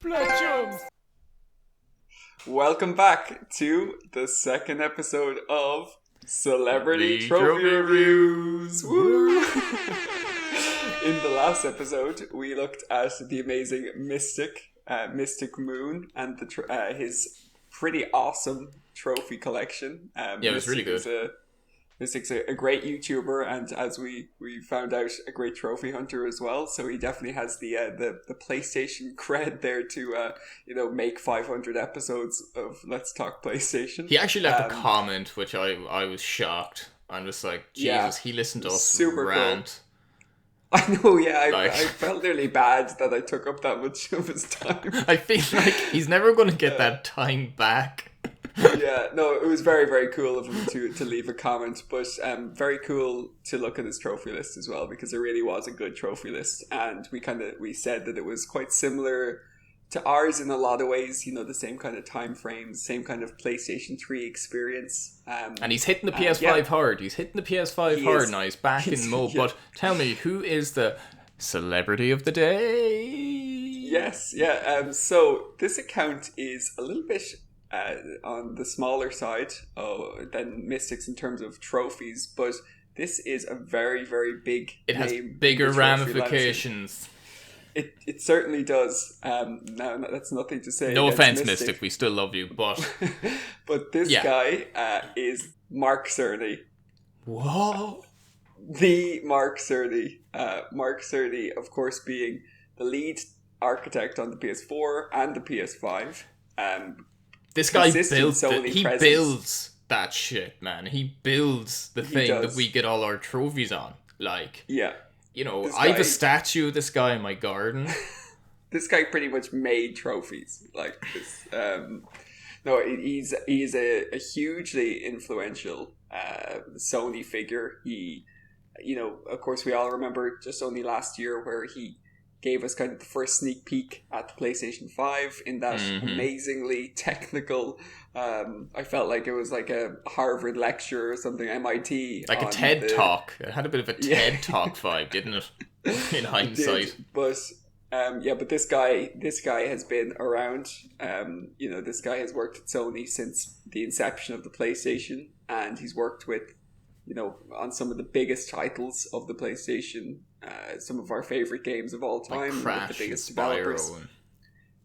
Bludgeons! Welcome back to the second episode of Celebrity Trophy Reviews. Woo! In the last episode, we looked at the amazing Mystic Moon, and his pretty awesome trophy collection. It was really good. Mystic's a great YouTuber, and as we found out, a great trophy hunter as well. So he definitely has the PlayStation cred there to make 500 episodes of Let's Talk PlayStation. He actually left a comment, which I was shocked. I'm just like, Jesus, he listened to us super rant. Cool. I know, yeah. I felt nearly bad that I took up that much of his time. I feel like he's never going to get that time back. Yeah, no, it was very, very cool of him to leave a comment, but very cool to look at his trophy list as well, because it really was a good trophy list, and we said that it was quite similar to ours in a lot of ways, the same kind of time frames, same kind of PlayStation 3 experience. And he's hitting the PS5 hard. He's hitting the PS5 hard now. He's back in mode. Yeah. But tell me, who is the celebrity of the day? Yes, yeah. So this account is a little bit on the smaller side than Mystics in terms of trophies, but this is a very, very big It has name bigger ramifications. It certainly does. Now that's nothing to say. No offense, Mystic. We still love you, but but this guy is Mark Cerny. Whoa! The Mark Cerny. Mark Cerny, of course, being the lead architect on the PS4 and the PS5. This guy builds that shit, man. He builds the thing that we get all our trophies on. Like, yeah. I have a statue of this guy in my garden. This guy pretty much made trophies. Like this. He's a hugely influential Sony figure. He, of course, we all remember just only last year where he gave us kind of the first sneak peek at the PlayStation 5 in that amazingly technical, I felt like it was like a Harvard lecture or something, MIT. Like a TED Talk. It had a bit of a TED Talk vibe, didn't it? In hindsight. But this guy has been around. This guy has worked at Sony since the inception of the PlayStation, and he's worked with, on some of the biggest titles of the PlayStation, some of our favorite games of all time, like Crash, with the biggest and developers. And...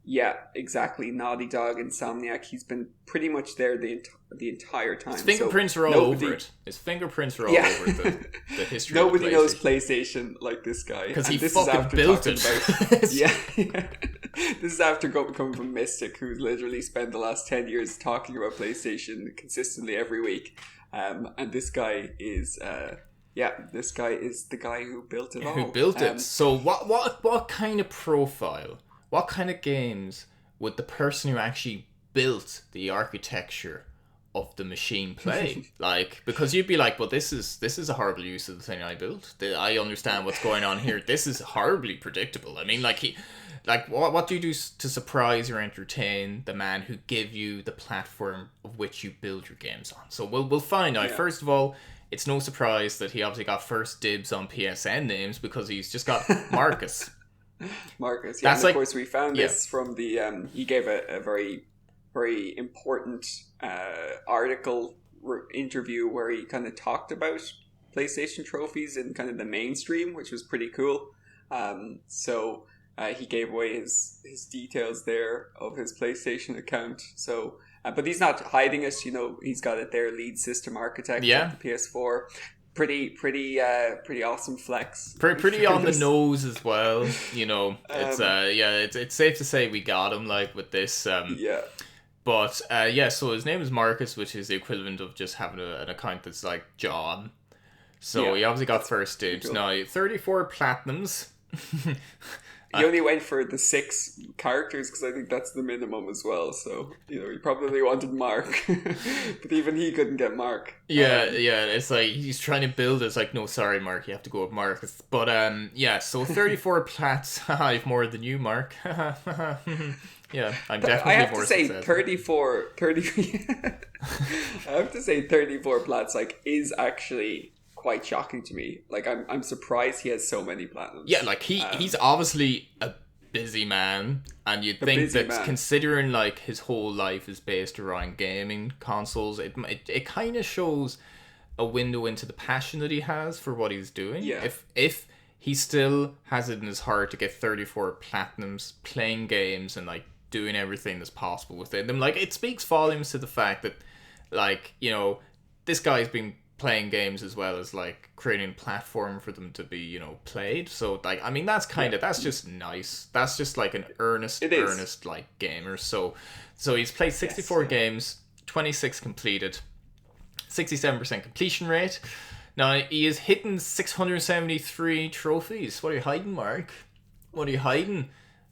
Yeah, exactly. Naughty Dog, Insomniac. He's been pretty much there the entire time. His fingerprints are all over it. His fingerprints are all over the history. Nobody of knows PlayStation like this guy, because he fucking built it. Yeah. This is after coming from Mystic, who's literally spent the last 10 years talking about PlayStation consistently every week. And this guy is the guy who built it all. Who built it. So what kind of profile, what kind of games would the person who actually built the architecture of the machine play? Like, because you'd be like, well, this is a horrible use of the thing I built. I understand what's going on here. This is horribly predictable. I mean, what do you do to surprise or entertain the man who gave you the platform of which you build your games on? So we'll find out. Yeah. First of all, it's no surprise that he obviously got first dibs on PSN names because he's just got Marcus. Marcus, yeah. Of course, we found this from the... he gave a very, very important article interview where he kind of talked about PlayStation trophies in kind of the mainstream, which was pretty cool. He gave away his details there of his PlayStation account. So, but he's not hiding it. He's got it there. Lead system architect of the PS4. Pretty awesome flex. Pretty on the nose as well. It's safe to say we got him with this. But so his name is Marcus, which is the equivalent of just having an account that's like John. So he obviously got first dibs. Cool. Now 34 platinums. He only went for the 6 characters because I think that's the minimum as well. So, he probably wanted Mark. But even he couldn't get Mark. Yeah. It's like he's trying to build it. It's like, no, sorry, Mark. You have to go with Marcus. But, so 34 plats. I have more than you, Mark. Yeah, I'm definitely I have more to say successful. 34 plats, is actually... quite shocking to me. I'm surprised he has so many platinums. Yeah, he's obviously a busy man, and you'd The think busy that man. considering like his whole life is based around gaming consoles, it kind of shows a window into the passion that he has for what he's doing. Yeah. If he still has it in his heart to get 34 platinums playing games and like doing everything that's possible within them, like it speaks volumes to the fact that, like, you know, this guy's been playing games as well as like creating a platform for them to be, you know, played. So like, I mean, that's kind of, that's just nice. That's just like an earnest like gamer. So he's played 64 games, 26 completed, 67% completion rate. Now he is hitting 673 trophies. What are you hiding, Mark? What are you hiding?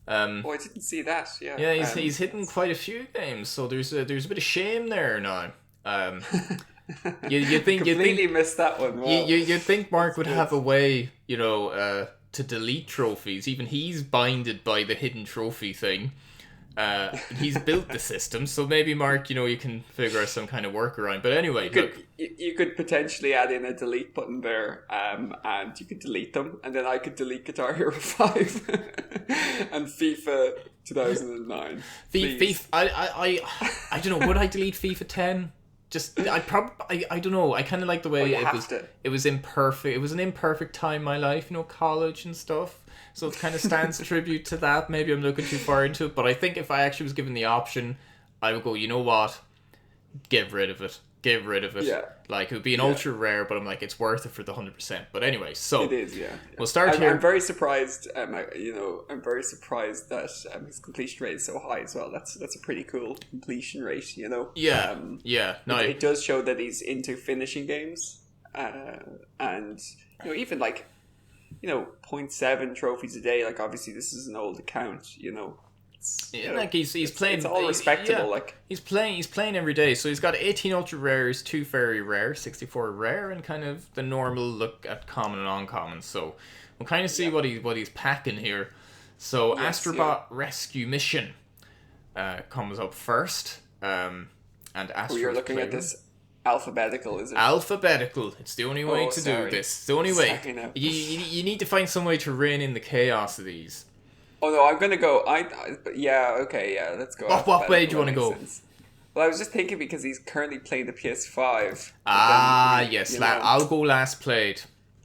Oh, I didn't see that. Yeah. Yeah, he's hitting quite a few games. So there's a bit of shame there now. You completely missed that one. Wow. You'd think Mark would have a way, you know, to delete trophies. Even he's binded by the hidden trophy thing. He's built the system, so maybe Mark, you know, you can figure out some kind of workaround. But anyway, you could potentially add in a delete button there, and you could delete them, and then I could delete Guitar Hero 5 and FIFA 2009. FIFA, I don't know. Would I delete FIFA 10? Just I don't know. I kind of like the way it was imperfect. It was an imperfect time in my life, you know, college and stuff. So it kind of stands tribute to that. Maybe I'm looking too far into it, but I think if I actually was given the option, I would go, you know what? Get rid of it. Yeah. Like, it would be an ultra rare, but I'm like, it's worth it for the 100%. But anyway, so it is. Yeah. We'll start here. I'm very surprised. I'm very surprised that his completion rate is so high as well. That's a pretty cool completion rate. You know. Yeah. No, it does show that he's into finishing games, and you know, even like, you know, 0.7 trophies a day. Like, obviously this is an old account, you know. Like he's playing. It's all respectable. Like he's playing every day. So he's got 18 ultra rares, 2 very rare, 64 rare, and kind of the normal look at common and uncommon. So we'll kind of see what he's packing here. So Astrobot Rescue Mission comes up first, and Astro's you're looking at this. Alphabetical, is it? Alphabetical. It's the only way to do this. It's the only way. You need to find some way to rein in the chaos of these. Oh no, I'm gonna go. Let's go. What way do you want to go? Well, I was just thinking because he's currently playing the PS5. Yes. I'll go last played.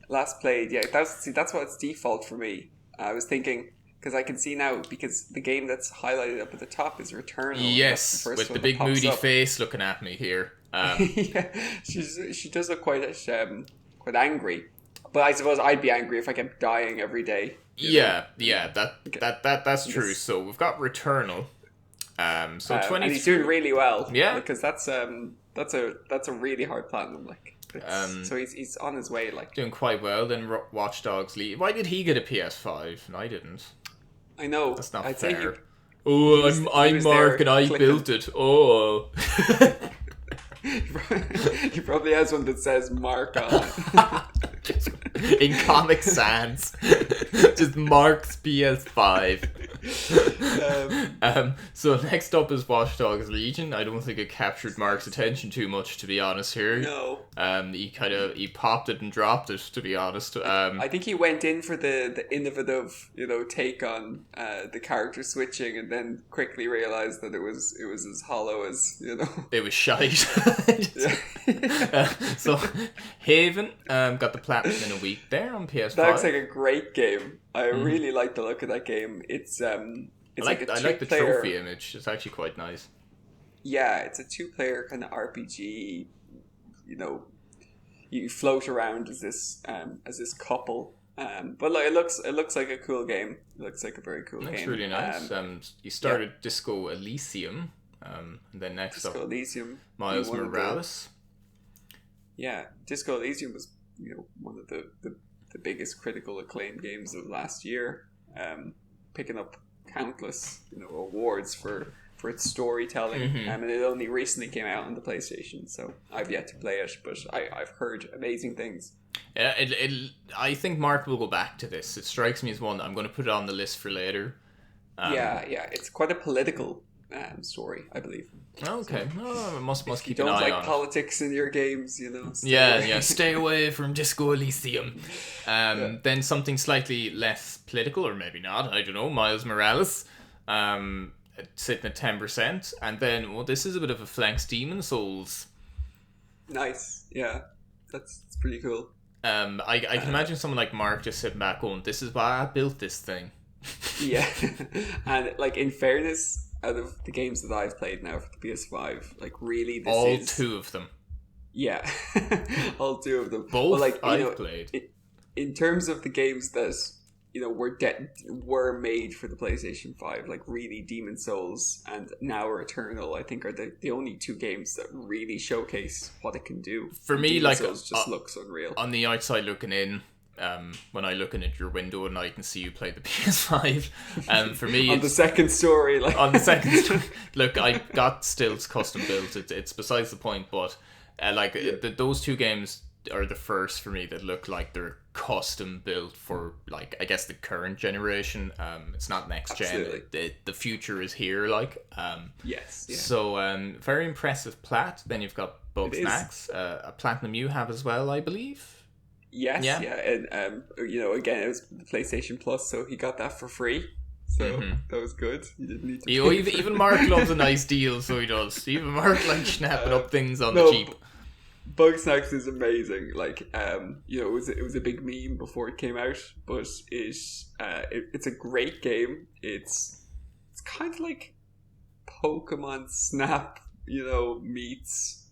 Last played, yeah. That's what it's default for me. I was thinking because I can see now because the game that's highlighted up at the top is Returnal. Yes, with the big moody face looking at me here. Yeah, she does look quite angry. But I suppose I'd be angry if I kept dying every day. That's true. So we've got Returnal. So 20. And he's doing really well. Yeah, because that's a really hard platinum. Like, so he's on his way. Like, doing quite well. Then Watch Dogs League. Why did he get a PS5 and I didn't? I know. That's not fair. I'm Mark and I built it. Oh. He probably has one that says Mark on it. In Comic Sans. Just Mark's PS5. So next up is Watch Dogs Legion. I don't think it captured Mark's attention too much, to be honest here. No. He popped it and dropped it, to be honest. I think he went in for the innovative, you know, take on the character switching, and then quickly realized that it was as hollow as, you know. It was shite. So Haven got the platinum in a week there on PS5. That looks like a great game. I really like the look of that game. It's I like the trophy image. It's actually quite nice. Yeah, it's a 2-player kind of RPG. You know, you float around as this couple. But like, it looks like a cool game. It looks like a very cool game. Looks really nice. You started Disco Elysium, and then next Disco up Elysium, Miles Morales. Disco Elysium was, you know, one of the biggest critical acclaim games of last year, picking up countless, you know, awards for its storytelling, and it only recently came out on the PlayStation, so I've yet to play it, but I've heard amazing things. Yeah, I think Mark will go back to this. It strikes me as one I'm going to put it on the list for later. It's quite a political story, I believe. Okay, no, must You keep an don't eye like on it. politics in your games, stay Yeah, away. yeah, stay away from Disco Elysium. Yeah. Then something slightly less political, or maybe not, I don't know, Miles Morales, sitting at 10%. And then, well, this is a bit of a flex, Demon Souls. Nice. Yeah, that's pretty cool. I can imagine someone like Mark just sitting back going, this is why I built this thing. Yeah, and like in fairness, out of the games that I've played now for the PS5, like really, this All is 2 of them. yeah, all 2 of them. Both But like I've played. in terms of the games that were made for the PlayStation 5, like really Demon Souls and now Returnal, I think are the only 2 games that really showcase what it can do. For me, Demon like, Souls just looks unreal. On the outside looking in, when I look in at your window and I can see you play the PS5, for me, on the second story, like on the second story, look, I got Stilts custom built. It's besides the point, but those 2 games are the first for me that look like they're custom built for, like, I guess the current generation. It's not next Absolutely. gen. The future is here, like. Yes. Yeah. So very impressive plat. Then you've got It is. Bugsnax, a platinum you have as well, I believe. Yes, Yeah. yeah, and again, it was the PlayStation Plus, so he got that for free. So that was good. You didn't need to. Even Mark loves a nice deal, so he does. Even Mark likes snapping up things on the no, cheap. Bugsnax is amazing. Like, it was a big meme before it came out, but it's a great game. It's kind of like Pokemon Snap, meets.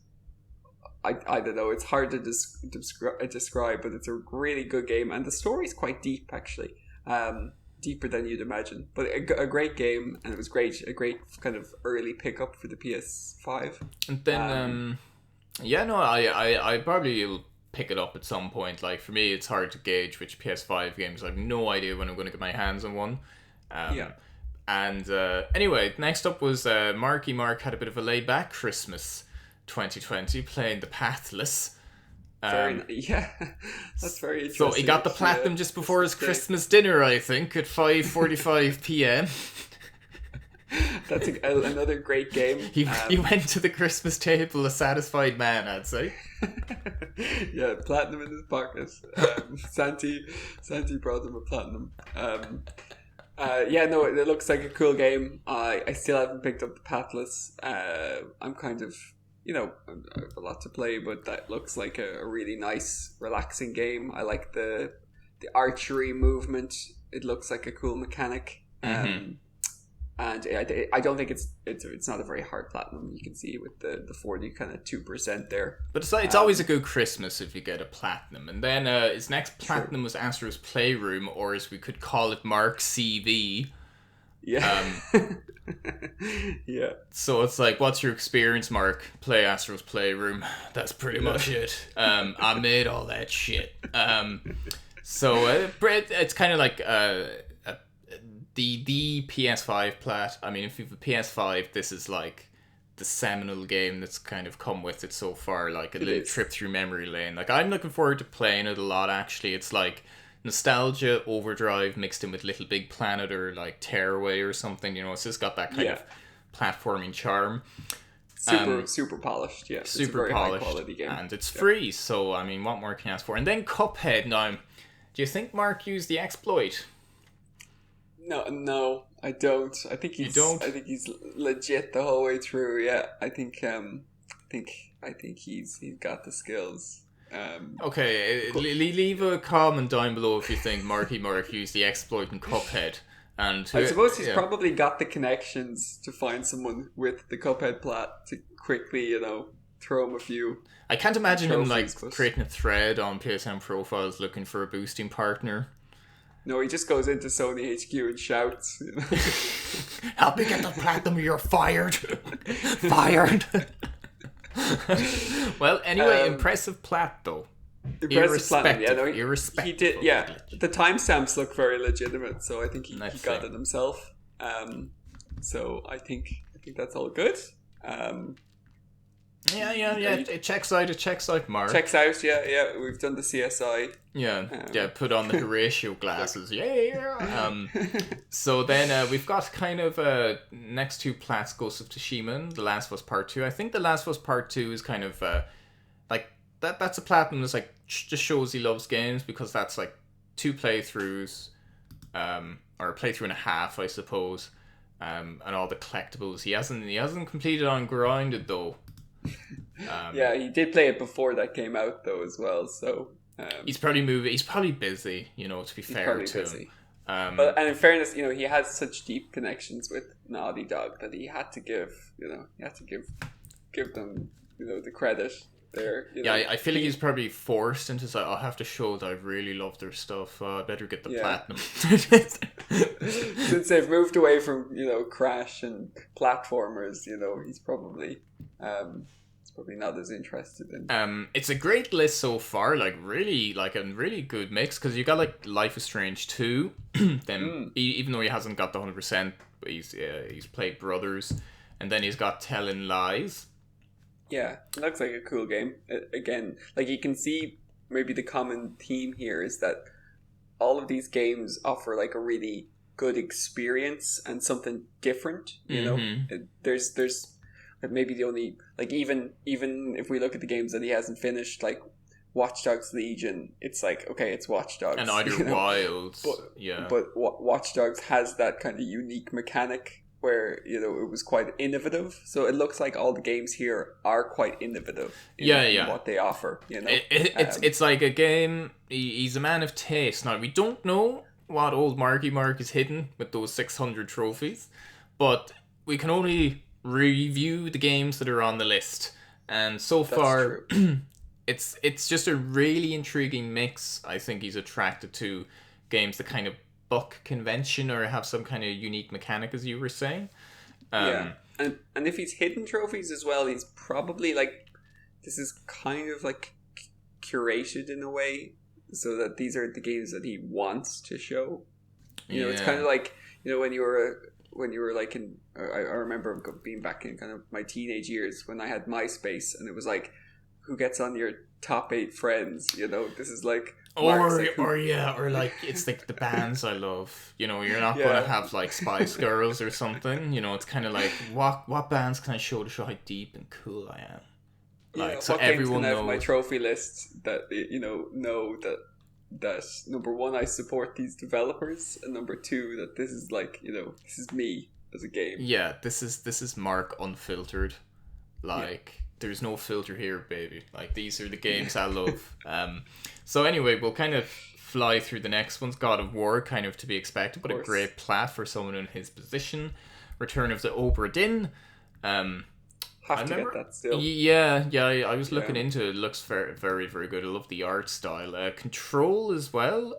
I don't know. It's hard to describe, but it's a really good game, and the story's quite deep, actually. Deeper than you'd imagine, but a great game, and it was great. A great kind of early pickup for the PS5. And then, I probably will pick it up at some point. Like, for me, it's hard to gauge which PS5 games. I have no idea when I'm going to get my hands on one. And anyway, next up was Marky Mark had a bit of a laid back Christmas 2020 playing the Pathless. That's very interesting. So he got the platinum just before his Christmas dinner, I think, at 5:45 p.m. That's another great game. He went to the Christmas table a satisfied man, I'd say. Yeah, platinum in his pocket. Santi brought him a platinum. It looks like a cool game. I still haven't picked up the Pathless. I'm kind of, a lot to play, but that looks like a really nice, relaxing game. I like the archery movement. It looks like a cool mechanic. And I don't think it's not a very hard platinum. You can see with the 40 kind of 2% there. But it's always a good Christmas if you get a platinum. And then his next platinum was Astro's Playroom, or as we could call it, Mark CV. Yeah. Yeah. So it's like, what's your experience, Mark? Play Astro's Playroom. That's pretty much it. I made all that shit. It's kind of like the PS5 plat. I mean, if you have a PS5, this is like the seminal game that's kind of come with it so far. Like a little trip through memory lane. Like, I'm looking forward to playing it a lot, actually. It's like nostalgia overdrive mixed in with Little Big Planet or like Tearaway or something. It's just got that kind of platforming charm. Super polished, yeah. Super it's a very polished, high quality game. And it's free, so I mean, what more can you ask for? And then Cuphead. Now, do you think Mark used the exploit? No, I don't. I think he's. I think he's legit the whole way through. Yeah, I think he's got the skills. Okay, leave a comment down below if you think Marky Mark used the exploit in Cuphead. And I suppose he's probably got the connections to find someone with the Cuphead plat to quickly, throw him a few. I can't imagine him creating a thread on PSN profiles looking for a boosting partner. No, he just goes into Sony HQ and shouts. Help me get the platinum, you're fired. Fired. Well, anyway, impressive plat though. Impressive platinum, yeah. No, irrespective. He did, yeah. The timestamps look very legitimate, so I think he got it himself. So I think that's all good. Yeah. It checks out. It checks out, Mark. Checks out. Yeah. We've done the CSI. Yeah. Put on the Horatio glasses. Yeah. So then we've got kind of next two plats, Ghost of Tsushima, and The Last of Us Part 2. I think The Last of Us Part 2 is kind of like that's a platinum that's like just shows he loves games, because that's like 2 playthroughs, or a playthrough and a half, I suppose, and all the collectibles. He hasn't completed Ungrinded though. Yeah, he did play it before that came out though as well. So he's probably busy. To be fair to him. But in fairness, he has such deep connections with Naughty Dog that he had to give them the credit there. I feel like he's probably forced into like, I'll have to show that I really love their stuff. I better get the platinum. Since they've moved away from Crash and platformers, he's probably not as interested in. It's a great list so far. Like really, like a really good mix, because you got like Life is Strange 2. Then even though he hasn't got the 100%, but he's played Brothers, and then he's got Telling Lies. Yeah, it looks like a cool game. Again, like you can see maybe the common theme here is that all of these games offer like a really good experience and something different. There's maybe the only, like, even if we look at the games that he hasn't finished, like Watch Dogs Legion, it's like, okay, it's Watch Dogs and Outer Wilds, but Watch Dogs has that kind of unique mechanic where it was quite innovative. So it looks like all the games here are quite innovative in what they offer. It's like a game. He's a man of taste. Now we don't know what old Marky Mark is hidden with those 600 trophies, but we can only review the games that are on the list, and so far it's just a really intriguing mix. I think he's attracted to games that kind of buck convention or have some kind of unique mechanic, as you were saying. And if he's hidden trophies as well, he's probably like, this is kind of like curated in a way so that these are the games that he wants to show. It's kind of like when you were like in, I remember being back in kind of my teenage years when I had MySpace, and it was like, who gets on your top 8 friends? This is like, or like it's like the bands I love. You're not going to have like Spice Girls or something. It's kind of like, what bands can I show to show how deep and cool I am? Like, so everyone knows. Have my trophy list that know that number 1, I support these developers, and number 2, that this is like, this is me as a game. Yeah, this is Mark unfiltered. Like, there's no filter here, baby. Like, these are the games I love. So anyway, we'll kind of fly through the next ones. God of War, kind of to be expected, but a great plat for someone in his position. Return of the Obra Dinn. Have to get that still. Yeah, I was looking into it. It looks very, very, very good. I love the art style. Control as well.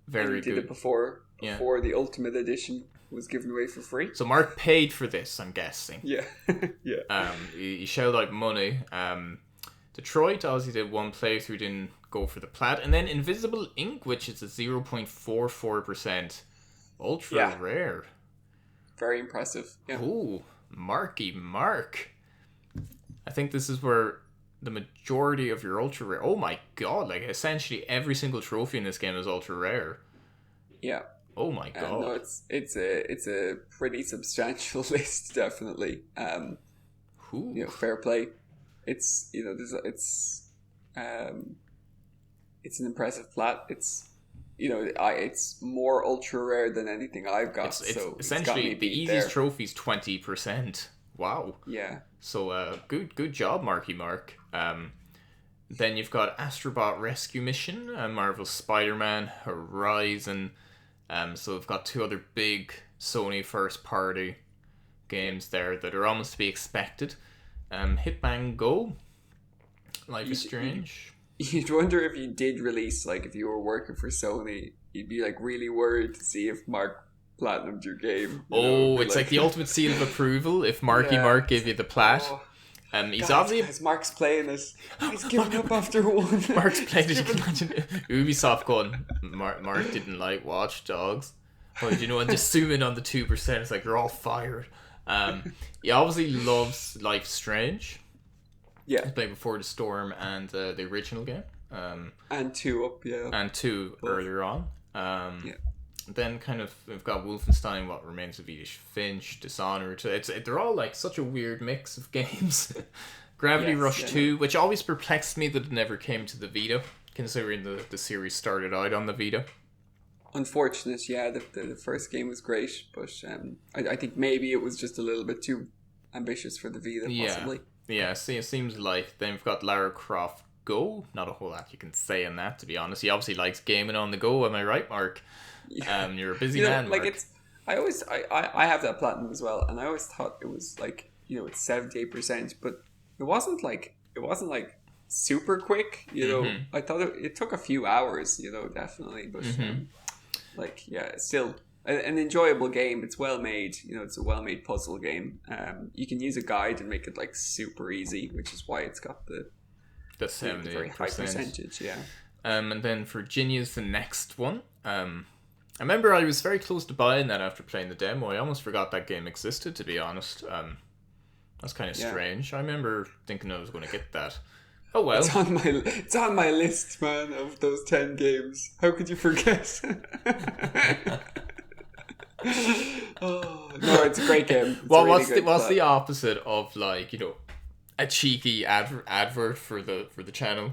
Very good. Did it before the Ultimate Edition was given away for free. So Mark paid for this, I'm guessing. Yeah. He shelled out money. Detroit, obviously did one playthrough, didn't go for the plat. And then Invisible Ink, which is a 0.44% ultra rare. Very impressive. Yeah. Ooh, Marky Mark. I think this is where the majority of your ultra rare. Oh my god! Like, essentially every single trophy in this game is ultra rare. Yeah. Oh my god! No, it's a pretty substantial list, definitely. Fair play. It's it's an impressive plat. It's it's more ultra rare than anything I've got. It's essentially the easiest trophy is 20%. Wow. Yeah. So good job, Marky Mark. Then you've got Astrobot Rescue Mission, Marvel Spider-Man, Horizon. So we've got 2 other big Sony first party games there that are almost to be expected. Hitman Go, Life is Strange. You'd wonder if you did release, like, if you were working for Sony, you'd be like really worried to see if Mark platinumed your game. It's like the ultimate seal of approval if Marky Mark gave you the plat. He's obviously Mark's playing it. He's giving up after 1. Mark's played it. You can imagine Ubisoft going, Mark didn't like Watch Dogs. And just zoom in on the 2%. It's like, you're all fired. He obviously loves Life is Strange. Yeah. I played Before the Storm and the original game. And 2 up, yeah. And 2 Both. earlier on. Yeah. Then kind of we've got Wolfenstein, What Remains of Edith Finch, Dishonored. They're all like such a weird mix of games. Gravity Rush 2, which always perplexed me that it never came to the Vita, considering the series started out on the Vita. Unfortunate, yeah. The first game was great, but I think maybe it was just a little bit too ambitious for the Vita, possibly. Yeah, see, it seems like then we've got Lara Croft Go. Not a whole lot you can say on that, to be honest. He obviously likes gaming on the go, am I right, Mark? Yeah. You're a busy man, like Mark. I have that platinum as well, and I always thought it was like, it's 78%, but it wasn't like super quick, I thought it took a few hours, definitely, but still an enjoyable game. It's well made, it's a well made puzzle game. You can use a guide and make it like super easy, which is why it's got the 70%. Very high percentage, yeah. And then Virginia's the next one. I remember I was very close to buying that after playing the demo. I almost forgot that game existed, to be honest. That's kind of strange. I remember thinking I was going to get that. Oh well. It's on my list, man, of those 10 games. How could you forget? Oh, no, it's a great game. What's the opposite of like, a cheeky advert for the channel?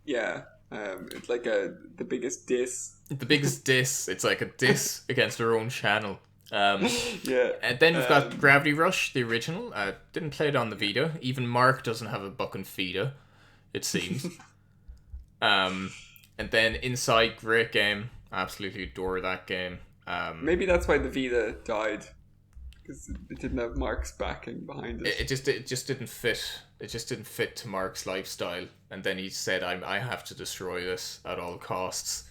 Yeah. It's like the biggest diss. The biggest diss. It's like a diss against our own channel. Yeah. And then we've got Gravity Rush, the original. Didn't play it on the Vita. Even Mark doesn't have a bucking Vita, it seems. And then Inside, great game. Absolutely adore that game. Maybe that's why the Vita died, because it didn't have Mark's backing behind it. It just didn't fit. It just didn't fit to Mark's lifestyle. And then he said, "I have to destroy this at all costs."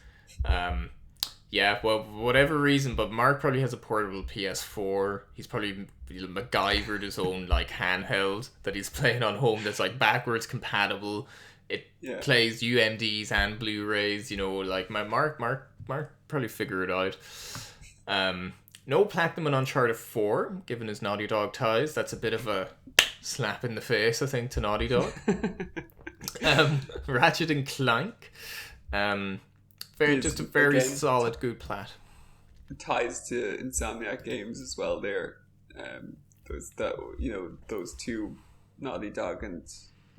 Yeah, well, whatever reason, but Mark probably has a portable PS4. He's probably MacGyvered his own like handheld that he's playing on home that's like backwards compatible. It plays UMDs and Blu-rays, like my Mark probably figure it out. No platinum on Uncharted 4, given his Naughty Dog ties. That's a bit of a slap in the face, I think, to Naughty Dog. Ratchet and Clank. Just a very solid, good plat. Ties to Insomniac games as well. There, those two, Naughty Dog and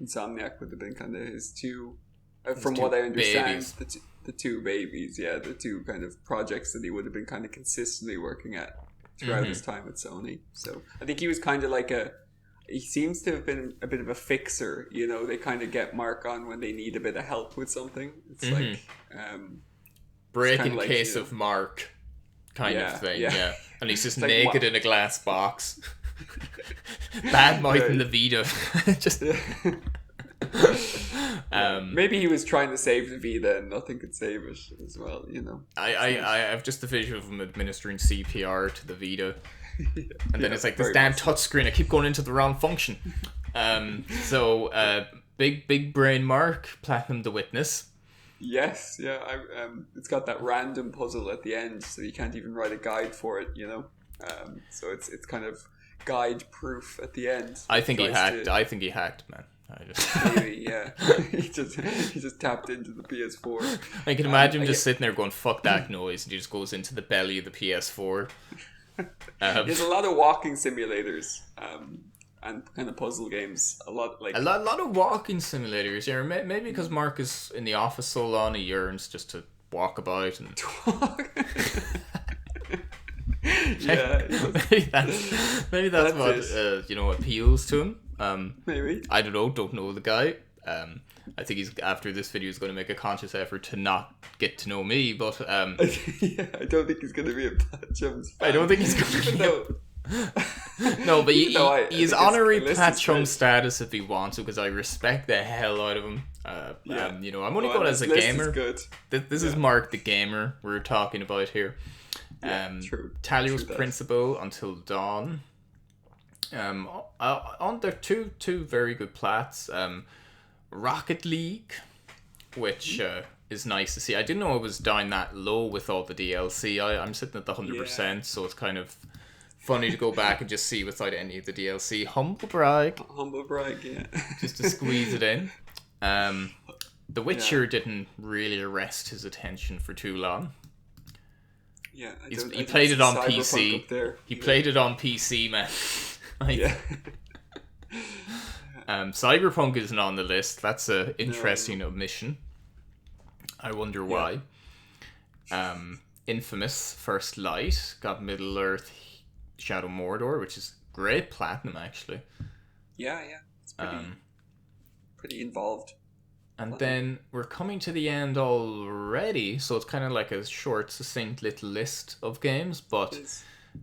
Insomniac, would have been kind of his two. From what I understand, the two babies, the two kind of projects that he would have been kind of consistently working at throughout his time at Sony. So I think he was kind of like he seems to have been a bit of a fixer. They kind of get Mark on when they need a bit of help with something. It's like break in case of Mark kind of thing. Yeah. And he's just naked in a glass box. Bad might in the Vita. Just maybe he was trying to save the Vita and nothing could save it as well. I have just the vision of him administering CPR to the Vita. And then it's like this damn touchscreen, I keep going into the wrong function. Big brain Mark, platinum The Witness. Yes, it's got that random puzzle at the end, so you can't even write a guide for it, so it's kind of guide proof at the end. I think he hacked, man. Maybe, yeah. he just tapped into the PS4. I can imagine him just sitting there going, "Fuck that noise," and he just goes into the belly of the PS4. There's a lot of walking simulators and kind of puzzle games. A lot of walking simulators. Yeah, maybe because Mark is in the office so long, he yearns just to walk about and maybe that's what appeals to him. Maybe I don't know the guy. I think he's after this video is going to make a conscious effort to not get to know me, but I don't think he's going to be a Pat Chums fan. I don't think he's going to be. No, but he's honorary Pat Chum status if he wants to, because I respect the hell out of him. I'm only going as a gamer. This is Mark the gamer we're talking about here. True. Talio's Principle, Until Dawn. On there two very good plats. Rocket League, which is nice to see. I didn't know it was down that low with all the DLC. I'm sitting at the 100%, so it's kind of funny to go back and just see without any of the DLC. Humble brag. Humble brag, yeah. Just to squeeze it in. The Witcher didn't really arrest his attention for too long. Yeah, he played it on PC. He played it on PC, man. Yeah. Cyberpunk isn't on the list. That's an interesting omission. I wonder why. Infamous First Light got Middle Earth Shadow Mordor, which is great platinum, actually. Yeah. It's pretty involved. And then we're coming to the end already, so it's kind of like a short, succinct little list of games. But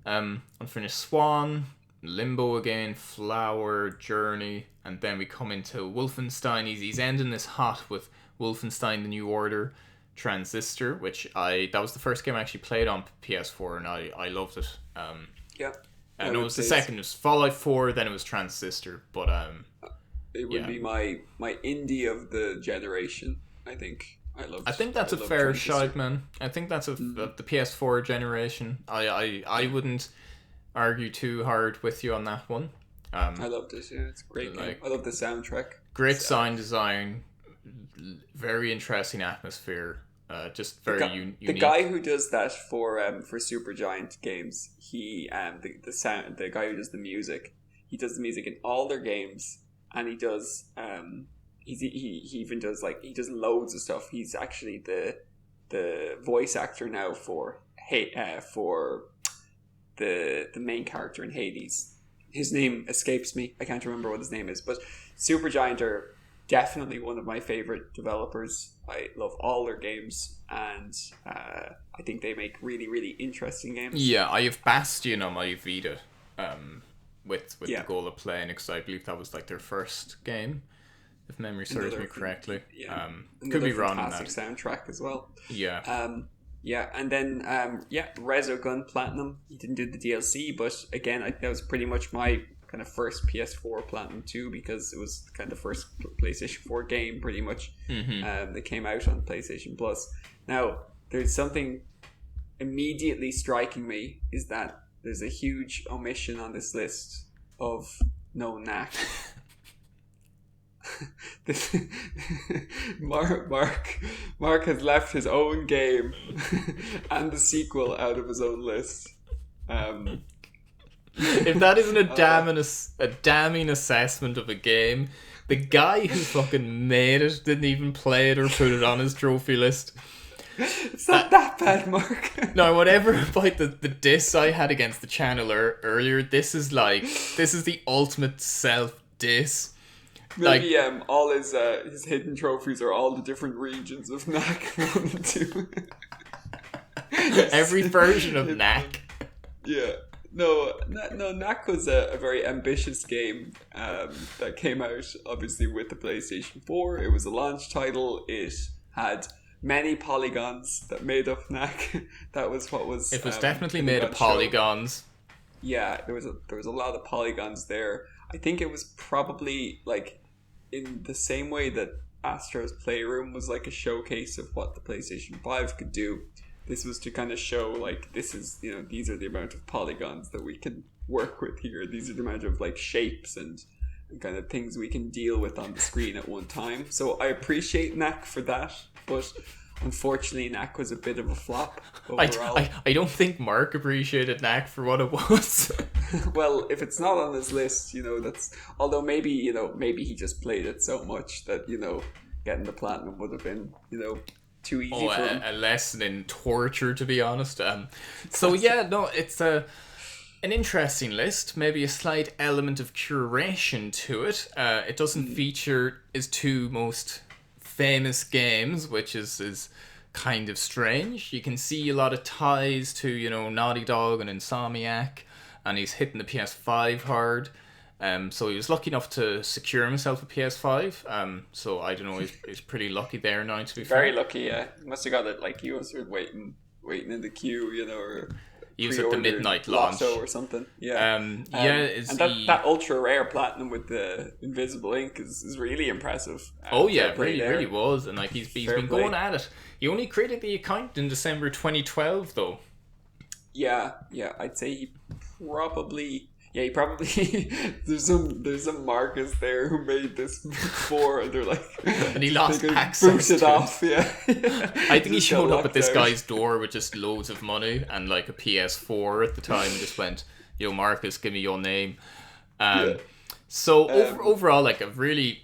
Unfinished Swan, Limbo again, Flower, Journey, and then we come into Wolfenstein. He's ending this hot with Wolfenstein: The New Order, Transistor, which that was the first game I actually played on PS4, and I loved it. And it was the second. It was Fallout 4, then it was Transistor, but it would be my indie of the generation. I think I think that's a fair shout, man. I think that's the PS4 generation. I wouldn't argue too hard with you on that one. I love this. Yeah, it's a great game. I love the soundtrack. Great sound design, very interesting atmosphere. Just very unique. The guy who does that for Supergiant games, the guy who does the music, he does the music in all their games, and he does he even does he does loads of stuff. He's actually the voice actor now for the main character in Hades. His name escapes me. I can't remember what his name is, but Supergiant are definitely one of my favorite developers. I love all their games, and I think they make really, really interesting games. Yeah, I have Bastion on my Vita, with the goal of playing it, because I believe that was their first game, if memory serves me correctly. Could be wrong on that. Fantastic soundtrack as well. Yeah. And then Resogun Platinum. He didn't do the DLC, but again, that was pretty much my kind of first PS4 Platinum too, because it was kind of the first PlayStation 4 game pretty much that came out on PlayStation Plus. Now, there's something immediately striking me, is that there's a huge omission on this list of no Knack. Mark has left his own game and the sequel out of his own list. If that isn't a damning assessment of a game, the guy who fucking made it didn't even play it or put it on his trophy list. It's not that bad, Mark. No, whatever about the diss I had against the channel earlier, this is the ultimate self-diss. Maybe all his hidden trophies are all the different regions of Knack 1 and 2. Every version of Knack. Yeah. No, Knack was a very ambitious game that came out, obviously, with the PlayStation 4. It was a launch title. It had many polygons that made up Knack. That was what was... It was definitely made of polygons. Yeah, there was a lot of polygons there. I think it was probably, in the same way that Astro's Playroom was a showcase of what the PlayStation 5 could do. This was to kind of show, this is, these are the amount of polygons that we can work with here. These are the amount of, shapes and kind of things we can deal with on the screen at one time. So I appreciate Knack for that, but unfortunately Knack was a bit of a flop overall. I don't think Mark appreciated Knack for what it was. Well, if it's not on his list, that's... Although maybe he just played it so much that, getting the platinum would have been, too easy for him. A lesson in torture, to be honest. So yeah, no, it's an interesting list. Maybe a slight element of curation to it. It doesn't feature his two most famous games, which is kind of strange. You can see a lot of ties to, Naughty Dog and Insomniac, and he's hitting the PS5 hard. So he was lucky enough to secure himself a PS5. So I don't know, he's pretty lucky there now, to be fair. Very lucky, yeah. He must have got it, he was waiting in the queue, or... He was at the midnight launch. Or something, yeah. And that ultra rare platinum with the invisible ink is really impressive. Really was. And he's been going at it. He only created the account in December 2012, though. Yeah, I'd say he probably. Yeah, he probably there's some Marcus there who made this before, and they're like, and he lost access boot it to off. Yeah, I think he showed up at this out. guy's door with just loads of money and like a PS4 at the time, and just went, "Yo, Marcus, give me your name." So overall, like a really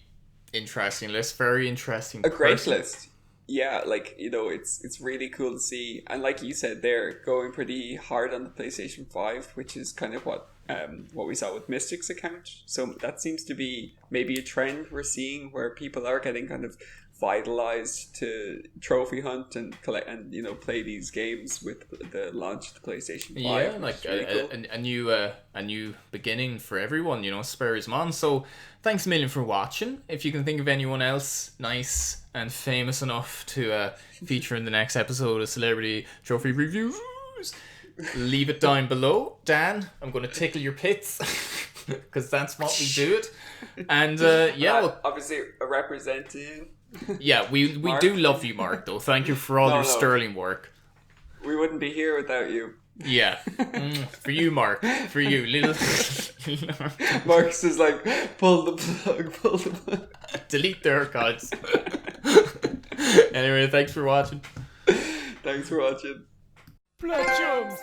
interesting list, very interesting. A great list. Yeah, like, you know, it's really cool to see, and like you said, they're going pretty hard on the PlayStation 5, which is kind of what we saw with Mystic's account. So that seems to be maybe a trend we're seeing, where people are getting kind of vitalized to trophy hunt and collect and, you know, play these games with the launch of the PlayStation 5. Yeah, like really cool. a new beginning for everyone, you know, spurs on. So thanks a million for watching. If you can think of anyone else nice and famous enough to feature in the next episode of Celebrity Trophy Reviews, leave it down below. Dan, I'm going to tickle your pits because that's what we do it. And well, obviously representing. Yeah, we do love you, Mark, though. Thank you for all your sterling work. We wouldn't be here without you. Yeah. For you, Mark. For you, little... Mark's is like, pull the plug. Delete the archives. Anyway, thanks for watching. Thanks for watching. Pledgeums!